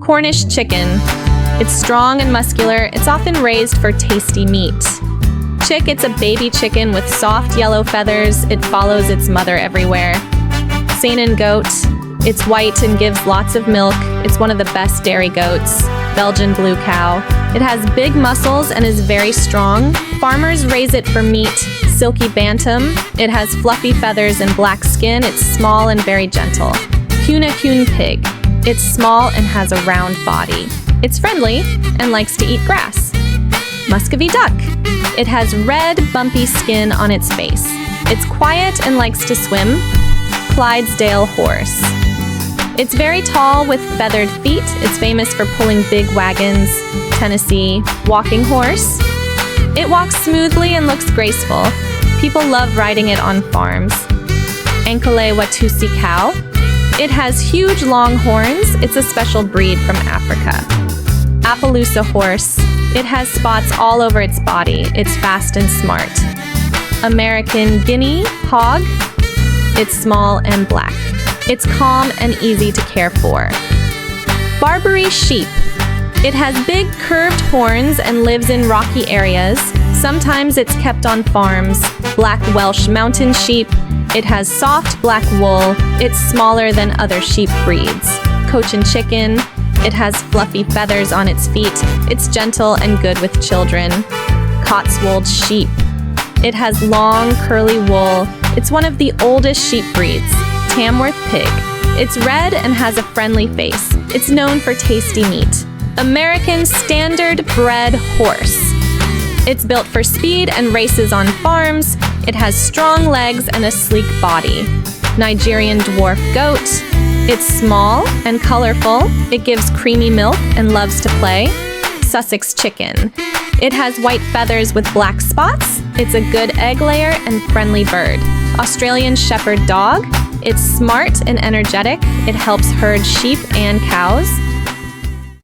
Cornish chicken. It's strong and muscular. It's often raised for tasty meat. Chick, it's a baby chicken with soft yellow feathers. It follows its mother everywhere. Saanen goat. It's white and gives lots of milk. It's one of the best dairy goats. Belgian blue cow. It has big muscles and is very strong. Farmers raise it for meat. Silky bantam. It has fluffy feathers and black skin. It's small and very gentle. Coon pig. It's small and has a round body. It's friendly and likes to eat grass. Muscovy duck. It has red, bumpy skin on its face. It's quiet and likes to swim. Clydesdale horse. It's very tall with feathered feet. It's famous for pulling big wagons. Tennessee walking horse. It walks smoothly and looks graceful. People love riding it on farms. Ankole Watusi cow. It has huge long horns. It's a special breed from Africa. Appaloosa horse. It has spots all over its body. It's fast and smart. American Guinea hog. It's small and black. It's calm and easy to care for. Barbary sheep. It has big curved horns and lives in rocky areas. Sometimes it's kept on farms. Black Welsh mountain sheep. It has soft black wool. It's smaller than other sheep breeds. Cochin chicken. It has fluffy feathers on its feet. It's gentle and good with children. Cotswold sheep. It has long, curly wool. It's one of the oldest sheep breeds. Tamworth pig. It's red and has a friendly face. It's known for tasty meat. American standard bred horse. It's built for speed and races on farms. It has strong legs and a sleek body. Nigerian dwarf goat. It's small and colorful. It gives creamy milk and loves to play. Sussex chicken. It has white feathers with black spots. It's a good egg layer and friendly bird. Australian shepherd dog. It's smart and energetic. It helps herd sheep and cows.